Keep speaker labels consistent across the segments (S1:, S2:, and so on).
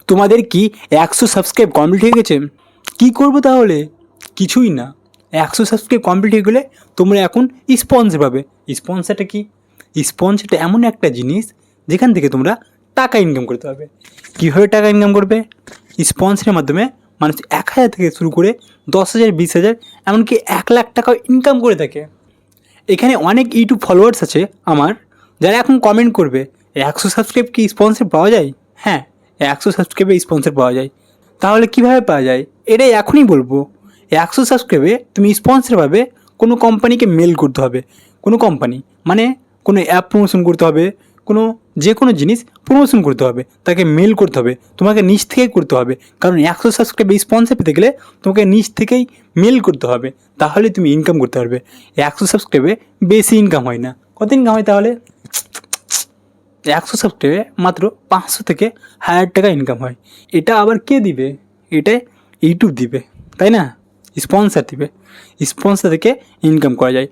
S1: তোমাদের কি 100 subscribe complete হয়ে গেছে? কী করবো তাহলে? কিছুই না। 100 সাবস্ক্রাইব কমপ্লিট হয়ে গেলে তোমরা এখন স্পন্সর পাবে। স্পন্সরটা কি? স্পন্সরটা এমন একটা জিনিস যেখান থেকে তোমরা টাকা ইনকাম করতে পারবে। কীভাবে টাকা ইনকাম করবে? স্পন্সরের মাধ্যমে মানুষ 1000 থেকে শুরু করে 10,000, 20,000, এমনকি 1,00,000 টাকাও ইনকাম করে থাকে। এখানে অনেক ইউটিউব ফলোয়ার্স আছে আমার, যারা এখন কমেন্ট করবে 100 সাবস্ক্রাইব কি স্পন্সর পাওয়া যায়? হ্যাঁ, 100 সাবস্ক্রাইবে স্পন্সর পাওয়া যায়। তাহলে কীভাবে পাওয়া যায় এটাই এখনই বলবো। 100 সাবস্ক্রাইবে তুমি স্পন্সর পাবে। কোনো কোম্পানিকে মেল করতে হবে। কোনো কোম্পানি মানে কোনো অ্যাপ প্রমোশন করতে হবে, যে কোনো জিনিস প্রমোশন করতে হবে, তাকে মেল করতে হবে। তোমাকে নিচ থেকেই করতে হবে, কারণ 100 সাবস্ক্রাইবে স্পন্সর পেতে গেলে তোমাকে নিচ থেকেই মেল করতে হবে, তাহলে তুমি ইনকাম করতে পারবে। 100 সাবস্ক্রাইবে বেশি ইনকাম হয় না। কত ইনকাম হয় তাহলে? 100 সাবস্ক্রাইবে মাত্র 500 থেকে 1000 টাকা ইনকাম হয়। এটা আবার কে দিবে? এটা ইউটিউব দিবে, তাই না? স্পন্সর দিবে। স্পন্সর থেকে ইনকাম করা যায়।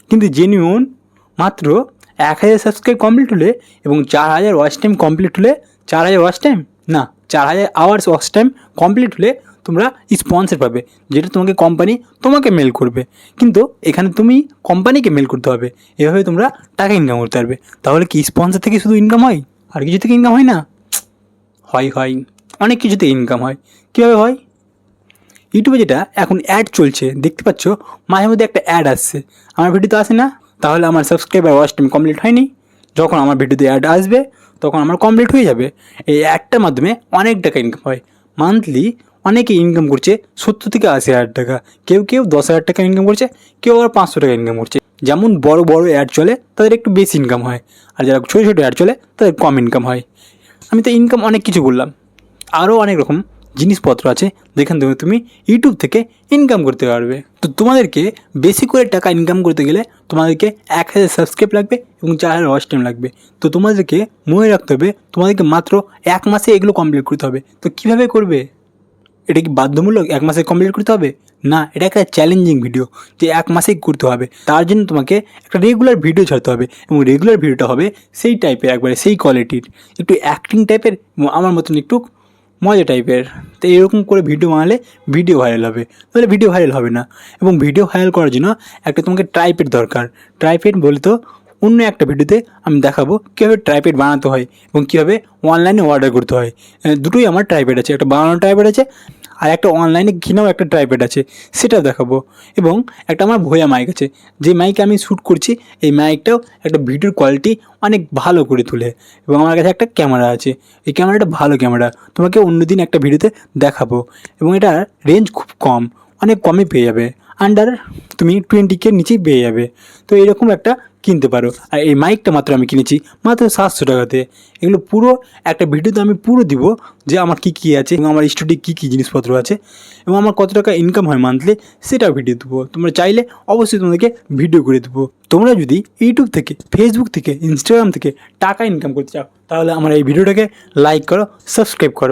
S1: কিন্তু জেনুইন মাত্র 1000 সাবস্ক্রাইব কমপ্লিট হলে এবং 4000 ওয়াচ টাইম কমপ্লিট হলে, 4000 ওয়াচ টাইম না, 4000 আওয়ার্স ওয়াচ টাইম কমপ্লিট হলে তোমরা স্পন্সর পাবে, যেটা কোম্পানি তোমাকে মেল করবে। কিন্তু এখানে তুমি কোম্পানিকে মেল করতে হবে। এভাবে তোমরা টাকা ইনকাম করতে পারবে। তাহলে কি স্পন্সর থেকে শুধু ইনকাম হয়? আর কিছু থেকে ইনকাম হয় না? হয়, অনেক কিছুতে ইনকাম হয়। কীভাবে হয়? ইউটিউবে যেটা এখন অ্যাড চলছে দেখতে পাচ্ছ, মাঝে মধ্যে একটা অ্যাড আসছে, আমার ভিডিওতে আসে না? তাহলে আমার সাবস্ক্রাইবার ওয়াচ টাইম কমপ্লিট হয়নি। যখন আমার ভিডিওতে অ্যাড আসবে তখন আমার কমপ্লিট হয়ে যাবে। এই অ্যাডটার মাধ্যমে অনেক টাকা ইনকাম হয়। মান্থলি অনেকে ইনকাম করছে 70 থেকে 80,000 টাকা। কেউ 10,000 টাকা ইনকাম করছে, কেউ আবার 500 টাকা ইনকাম করছে। যেমন বড় অ্যাড চলে তাদের একটু বেশি ইনকাম হয়, আর যারা ছোটো ছোটো অ্যাড চলে তাদের কম ইনকাম হয়। আমি তো ইনকাম অনেক কিছু বললাম, আরও অনেক রকম জিনিসপত্র আছে যেখান থেকে তুমি ইউটিউব থেকে ইনকাম করতে পারবে। তো তোমাদেরকে বেশি করে টাকা ইনকাম করতে গেলে তোমাদেরকে 1000 সাবস্ক্রাইব লাগবে এবং 4000 ওয়াচ টাইম লাগবে। তো তোমাদেরকে মনে রাখতে হবে তোমাদেরকে মাত্র 1 মাসে এগুলো কমপ্লিট করতে হবে। তো কীভাবে করবে? এটা কি বাধ্যমূলক 1 মাসে কমপ্লিট করতে হবে? না, এটা একটা চ্যালেঞ্জিং ভিডিও যে 1 মাসেই করতে হবে। তার জন্য তোমাকে একটা রেগুলার ভিডিও ছাড়তে হবে, এবং রেগুলার ভিডিওটা হবে সেই টাইপের, একবারে সেই কোয়ালিটির, একটু অ্যাক্টিং টাইপের, আমার মতন একটু মজা টাইপের। তো এরকম করে ভিডিও বানালে ভিডিও ভাইরাল হবে, তাহলে ভিডিও ভাইরাল হবে না। এবং ভিডিও ভাইরাল করার জন্য একটা তোমাকে ট্রাইপড দরকার। ট্রাইপড বলে তো অন্য একটা ভিডিওতে আমি দেখাবো কীভাবে ট্রাইপড বানাতে হয় এবং কীভাবে অনলাইনে অর্ডার করতে হয়। দুটোই আমার ট্রাইপড আছে, একটা বানানো ট্রাইপড আছে আর একটা অনলাইনে কিনাও একটা ট্রাইপড আছে, সেটা দেখাবো। এবং একটা আমার ভোয়া মাইক আছে, যে মাইকে আমি শ্যুট করছি, এই মাইকটাও একটা ভিডিওর কোয়ালিটি অনেক ভালো করে তোলে। এবং আমার কাছে একটা ক্যামেরা আছে, এই ক্যামেরাটা ভালো ক্যামেরা, তোমাকে অন্যদিন একটা ভিডিওতে দেখাবো। এবং এটার রেঞ্জ খুব কম, অনেক কমে পেয়ে যাবে, আন্ডার তুমি 20K নিচেই পেয়ে যাবে। তো এরকম একটা কিনতে পারো। আর এই মাইকটা মাত্র আমি কিনেছি মাত্র 700 টাকাতে। এগুলো পুরো একটা ভিডিওতে আমি পুরো দিব যে আমার কী আছে এবং আমার স্টুডিও কী জিনিসপত্র আছে এবং আমার কত টাকা ইনকাম হয় মান্থলি, সেটাও ভিডিও দেবো। তোমরা চাইলে অবশ্যই তোমাদেরকে ভিডিও করে দেবো। তোমরা যদি ইউটিউব থেকে, ফেসবুক থেকে, ইনস্টাগ্রাম থেকে টাকা ইনকাম করতে চাও, তাহলে আমার এই ভিডিওটাকে লাইক করো, সাবস্ক্রাইব করো।